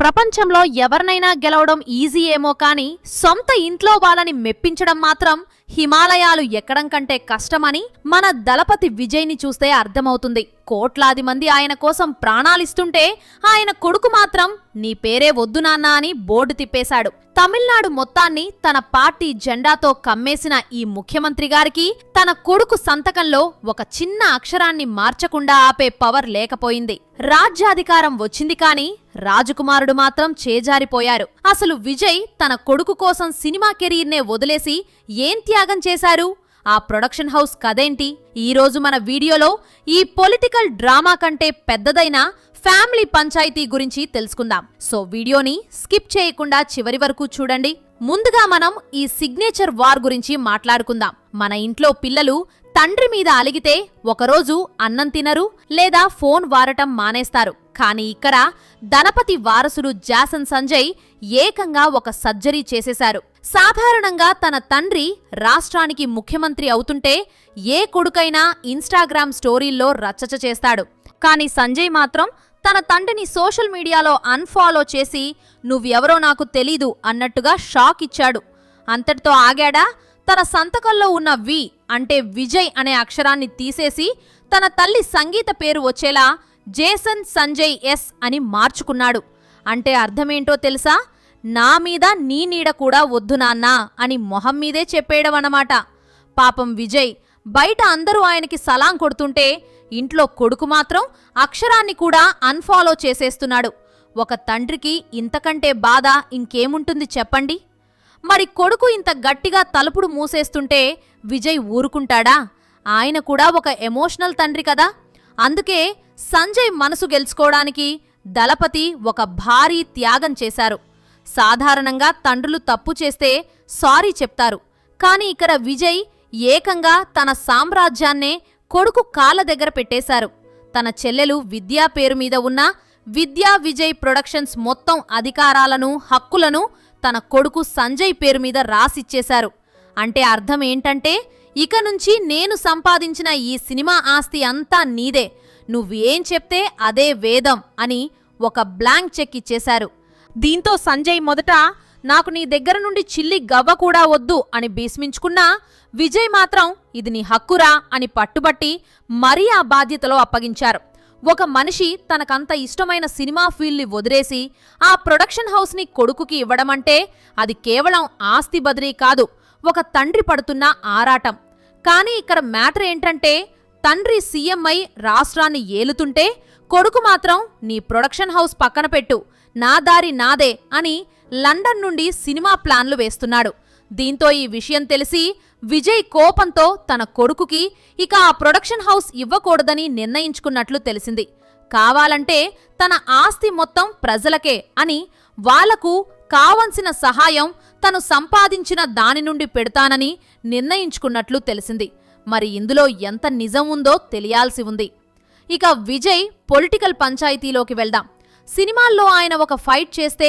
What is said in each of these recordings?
ప్రపంచంలో ఎవరినైనా గెలవడం ఈజీ ఏమో కానీ సొంత ఇంట్లో వాళ్ళని మెప్పించడం మాత్రం హిమాలయాలు ఎక్కడం కంటే కష్టమని మన దళపతి విజయ్ని చూస్తే అర్థమవుతుంది. కోట్లాది మంది ఆయన కోసం ప్రాణాలిస్తుంటే ఆయన కొడుకు మాత్రం నీ పేరే వద్దు నాన్నా అని బోర్డు తిప్పేశాడు. తమిళనాడు మొత్తాన్ని తన పార్టీ జెండాతో కమ్మేసిన ఈ ముఖ్యమంత్రి గారికి తన కొడుకు సంతకంలో ఒక చిన్న అక్షరాన్ని మార్చకుండా ఆపే పవర్ లేకపోయింది. రాజ్యాధికారం వచ్చింది కానీ రాజకుమారుడు మాత్రం చేజారిపోయారు. అసలు విజయ్ తన కొడుకు కోసం సినిమా కెరీర్నే వదిలేసి ఏం త్యాగం చేశారు? ఆ ప్రొడక్షన్ హౌస్ కదేంటి? ఈరోజు మన వీడియోలో ఈ పొలిటికల్ డ్రామా కంటే పెద్దదైన ఫ్యామిలీ పంచాయతీ గురించి తెలుసుకుందాం. సో వీడియోని స్కిప్ చేయకుండా చివరి వరకు చూడండి. ముందుగా మనం ఈ సిగ్నేచర్ వార్ గురించి మాట్లాడుకుందాం. మన ఇంట్లో పిల్లలు తండ్రి మీద అలిగితే ఒకరోజు అన్నం తినరు లేదా ఫోన్ వాడటం మానేస్తారు. కానీ ఇక్కడ ధనపతి వారసుడు జాసన్ సంజయ్ ఏకంగా ఒక సర్జరీ చేసేశారు. సాధారణంగా తన తండ్రి రాష్ట్రానికి ముఖ్యమంత్రి అవుతుంటే ఏ కొడుకైనా ఇన్స్టాగ్రామ్ స్టోరీల్లో రచ్చచ చేస్తాడు. కానీ సంజయ్ మాత్రం తన తండ్రిని సోషల్ మీడియాలో అన్ఫాలో చేసి నువ్వెవరో నాకు తెలీదు అన్నట్టుగా షాక్ ఇచ్చాడు. అంతటితో ఆగాడా? తన సంతకంలో ఉన్న వి అంటే విజయ్ అనే అక్షరాన్ని తీసేసి తన తల్లి సంగీత పేరు వచ్చేలా జేసన్ సంజయ్ ఎస్ అని మార్చుకున్నాడు. అంటే అర్థమేంటో తెలుసా? నా మీద నీ నీడ కూడా వద్దు నాన్నా అని మొహం మీదే చెప్పేయడమన్నమాట. పాపం విజయ్ బయట అందరూ ఆయనకి సలాం కొడుతుంటే ఇంట్లో కొడుకు మాత్రం అక్షరాన్ని కూడా అన్ఫాలో చేసేస్తున్నాడు. ఒక తండ్రికి ఇంతకంటే బాధ ఇంకేముంటుంది చెప్పండి? మరి కొడుకు ఇంత గట్టిగా తలుపుడు మూసేస్తుంటే విజయ్ ఊరుకుంటాడా? ఆయన కూడా ఒక ఎమోషనల్ తండ్రి కదా. అందుకే సంజయ్ మనసు గెలుచుకోవడానికి దళపతి ఒక భారీ త్యాగం చేశారు. సాధారణంగా తండ్రులు తప్పు చేస్తే సారీ చెప్తారు. కానీ ఇక్కడ విజయ్ ఏకంగా తన సామ్రాజ్యాన్నే కొడుకు కాళ్ళ దగ్గర పెట్టేశారు. తన చెల్లెలు విద్యా పేరు మీద ఉన్న విద్యా విజయ్ ప్రొడక్షన్స్ మొత్తం అధికారాలను హక్కులను తన కొడుకు సంజయ్ పేరు మీద రాసిచ్చేశారు. అంటే అర్థం ఏంటంటే ఇక నుంచి నేను సంపాదించిన ఈ సినిమా ఆస్తి అంతా నీదే, నువ్వేం చెప్తే అదే వేదం అని ఒక బ్లాంక్ చెక్ ఇచ్చేశారు. దీంతో సంజయ్ మొదట నాకు నీ దగ్గర నుండి చిల్లి గవ్వ కూడా వద్దు అని భీష్మించుకున్నా విజయ్ మాత్రం ఇది నీ హక్కురా అని పట్టుబట్టి మరీ ఆ బాధ్యతలో అప్పగించారు. ఒక మనిషి తనకంత ఇష్టమైన సినిమా ఫీల్డ్ని వదిలేసి ఆ ప్రొడక్షన్ హౌస్ని కొడుకుకి ఇవ్వడమంటే అది కేవలం ఆస్తి బదిలీ కాదు, ఒక తండ్రి పడుతున్న ఆరాటం. కానీ ఇక్కడ మ్యాటర్ ఏంటంటే తండ్రి సీఎం అయి రాష్ట్రాన్ని ఏలుతుంటే కొడుకు మాత్రం నీ ప్రొడక్షన్ హౌస్ పక్కన పెట్టు, నా దారి నాదే అని లండన్ నుండి సినిమా ప్లాన్లు వేస్తున్నాడు. దీంతో ఈ విషయం తెలిసి విజయ్ కోపంతో తన కొడుకుకి ఇక ఆ ప్రొడక్షన్ హౌస్ ఇవ్వకూడదని నిర్ణయించుకున్నట్లు తెలిసింది. కావాలంటే తన ఆస్తి మొత్తం ప్రజలకే అని వాళ్లకు కావలసిన సహాయం తను సంపాదించిన దాని నుండి పెడతానని నిర్ణయించుకున్నట్లు తెలిసింది. మరి ఇందులో ఎంత నిజం ఉందో తెలియాల్సి ఉంది. ఇక విజయ్ పొలిటికల్ పంచాయతీలోకి వెళ్దాం. సినిమాల్లో ఆయన ఒక ఫైట్ చేస్తే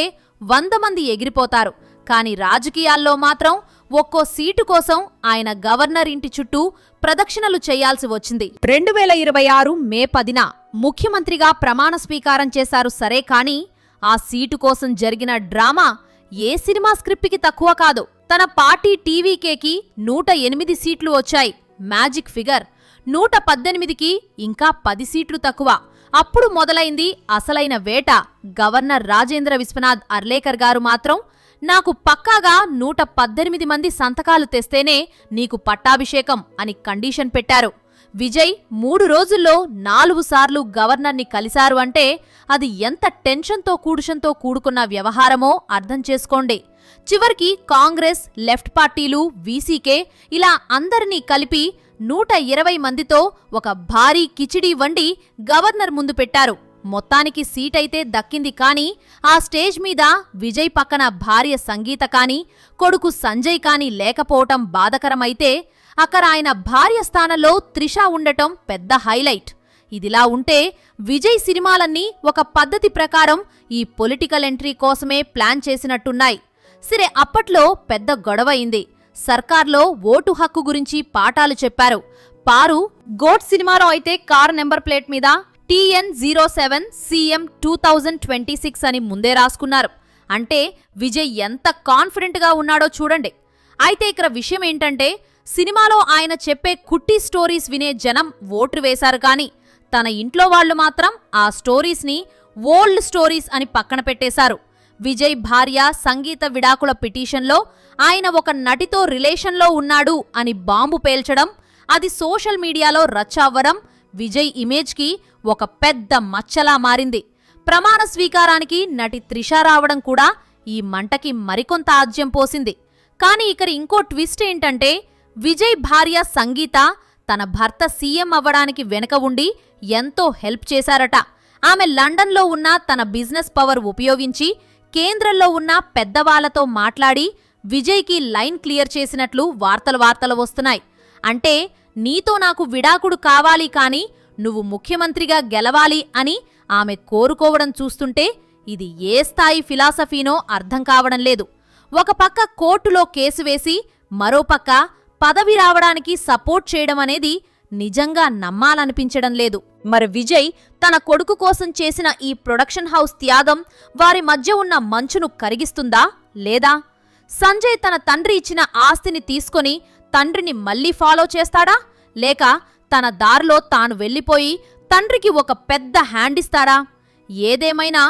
100 మంది ఎగిరిపోతారు. కానీ రాజకీయాల్లో మాత్రం ఒక్కో సీటు కోసం ఆయన గవర్నర్ ఇంటి చుట్టూ ప్రదక్షిణలు చేయాల్సి వచ్చింది. 2026 మే 10న ముఖ్యమంత్రిగా ప్రమాణ స్వీకారం చేశారు. సరే కానీ ఆ సీటు కోసం జరిగిన డ్రామా ఏ సినిమా స్క్రిప్ట్కి తక్కువ కాదు. తన పార్టీ టీవీకేకి 108 సీట్లు వచ్చాయి. మ్యాజిక్ ఫిగర్ 118కి ఇంకా 10 సీట్లు తక్కువ. అప్పుడు మొదలైంది అసలైన వేట. గవర్నర్ రాజేంద్ర విశ్వనాథ్ అర్లేకర్ గారు మాత్రం నాకు పక్కాగా 118 మంది సంతకాలు తెస్తేనే నీకు పట్టాభిషేకం అని కండిషన్ పెట్టారు. విజయ్ 3 రోజుల్లో 4 సార్లు గవర్నర్ని కలిశారు అంటే అది ఎంత టెన్షన్తో కూడుకున్న వ్యవహారమో అర్థం చేసుకోండి. చివరికి కాంగ్రెస్, లెఫ్ట్ పార్టీలు, వీసీకే ఇలా అందరినీ కలిపి 120 మందితో ఒక భారీ కిచిడీ వండి గవర్నర్ ముందు పెట్టారు. మొత్తానికి సీటైతే దక్కింది. కానీ ఆ స్టేజ్ మీద విజయ్ పక్కన భార్య సంగీత కానీ కొడుకు సంజయ్ కానీ లేకపోవటం బాధకరమైతే అక్కడ ఆయన భార్య స్థానంలో త్రిష ఉండటం పెద్ద హైలైట్. ఇదిలా ఉంటే విజయ్ సినిమాలన్నీ ఒక పద్ధతి ప్రకారం ఈ పొలిటికల్ ఎంట్రీ కోసమే ప్లాన్ చేసినట్టున్నాయి. సరే, అప్పట్లో పెద్ద గొడవైంది. సర్కార్లో ఓటు హక్కు గురించి పాఠాలు చెప్పారు. పారు గోట్ సినిమాలో అయితే కారు నెంబర్ ప్లేట్ మీద TN07 CM 2026 అని ముందే రాసుకున్నారు. అంటే విజయ్ ఎంత కాన్ఫిడెంట్గా ఉన్నాడో చూడండి. అయితే ఇక్కడ విషయం ఏంటంటే, సినిమాలో ఆయన చెప్పే కుట్టి స్టోరీస్ వినే జనం ఓట్లు వేశారు, కానీ తన ఇంట్లో వాళ్లు మాత్రం ఆ స్టోరీస్ని ఓల్డ్ స్టోరీస్ అని పక్కన పెట్టేశారు. విజయ్ భార్య సంగీత విడాకుల పిటిషన్లో ఆయన ఒక నటితో రిలేషన్లో ఉన్నాడు అని బాంబు పేల్చడం, అది సోషల్ మీడియాలో రచ్చ అవ్వడం విజయ్ ఇమేజ్కి ఒక పెద్ద మచ్చలా మారింది. ప్రమాణ స్వీకారానికి నటి త్రిష రావడం కూడా ఈ మంటకి మరికొంత ఆజ్యం పోసింది. కానీ ఇక్కడ ఇంకో ట్విస్ట్ ఏంటంటే, విజయ్ భార్య సంగీత తన భర్త సీఎం అవ్వడానికి వెనక ఉండి ఎంతో హెల్ప్ చేశారట. ఆమె లండన్లో ఉన్న తన బిజినెస్ పవర్ ఉపయోగించి కేంద్రంలో ఉన్న పెద్దవాళ్లతో మాట్లాడి విజయ్కి లైన్ క్లియర్ చేసినట్లు వార్తలు వస్తున్నాయి. అంటే నీతో నాకు విడాకుడు కావాలి, కానీ నువ్వు ముఖ్యమంత్రిగా గెలవాలి అని ఆమె కోరుకోవడం చూస్తుంటే ఇది ఏ స్థాయి ఫిలాసఫీనో అర్థం కావడం లేదు. ఒక పక్క కోర్టులో కేసు వేసి మరోపక్క పదవి రావడానికి సపోర్ట్ చేయడం అనేది నిజంగా నమ్మాలనిపించడం లేదు. మరి విజయ్ తన కొడుకు కోసం చేసిన ఈ ప్రొడక్షన్ హౌస్ త్యాగం వారి మధ్య ఉన్న మంచును కరిగిస్తుందా లేదా? సంజయ్ తన తండ్రి ఇచ్చిన ఆస్తిని తీసుకొని తండ్రిని మళ్లీ ఫాలో చేస్తాడా, లేక తన దారిలో తాను వెళ్లిపోయి తండ్రికి ఒక పెద్ద హ్యాండ్ ఇస్తాడా? ఏదేమైనా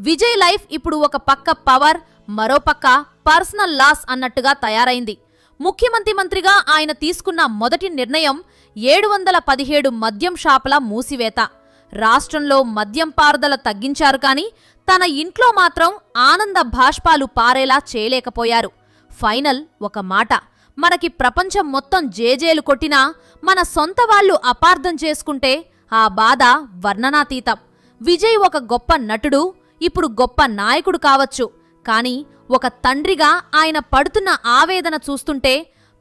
విజయ్ లైఫ్ ఇప్పుడు ఒక పక్క పవర్, మరోపక్క పర్సనల్ లాస్ అన్నట్టుగా తయారైంది. ముఖ్యమంత్రిగా ఆయన తీసుకున్న మొదటి నిర్ణయం 717 మద్యం షాపుల మూసివేత. రాష్ట్రంలో మద్యం పారుదల తగ్గించారు, కానీ తన ఇంట్లో మాత్రం ఆనంద భాష్పాలు పారేలా చేయలేకపోయారు. ఫైనల్ ఒక మాట, మనకి ప్రపంచం మొత్తం జేజేలు కొట్టినా మన సొంత వాళ్లు అపార్థం చేసుకుంటే ఆ బాధ వర్ణనాతీతం. విజయ్ ఒక గొప్ప నటుడు, ఇప్పుడు గొప్ప నాయకుడు కావచ్చు, కానీ ఒక తండ్రిగా ఆయన పడుతున్న ఆవేదన చూస్తుంటే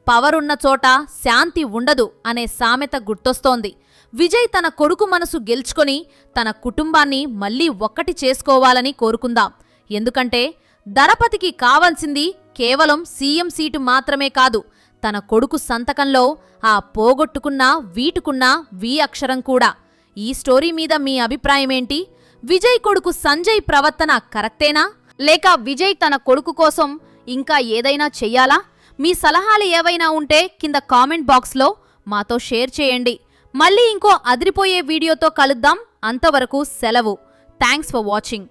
పవరున్న చోట శాంతి ఉండదు అనే సామెత గుర్తొస్తోంది. విజయ్ తన కొడుకు మనసు గెలుచుకొని తన కుటుంబాన్ని మళ్లీ ఒక్కటి చేసుకోవాలని కోరుకుందాం. ఎందుకంటే దళపతికి కావాల్సింది కేవలం సీఎం సీటు మాత్రమే కాదు, తన కొడుకు సంతకంలో ఆ పోగొట్టుకున్న వీటుకున్న వి అక్షరం కూడా. ఈ స్టోరీ మీద మీ అభిప్రాయమేంటి? విజయ్ కొడుకు సంజయ్ ప్రవర్తన కరెక్టేనా, లేక విజయ్ తన కొడుకు కోసం ఇంకా ఏదైనా చెయ్యాలా? మీ సలహాలు ఏవైనా ఉంటే కింద కామెంట్ బాక్స్లో మాతో షేర్ చేయండి. మళ్ళీ ఇంకో అదిరిపోయే వీడియోతో కలుద్దాం. అంతవరకు సెలవు. Thanks for watching.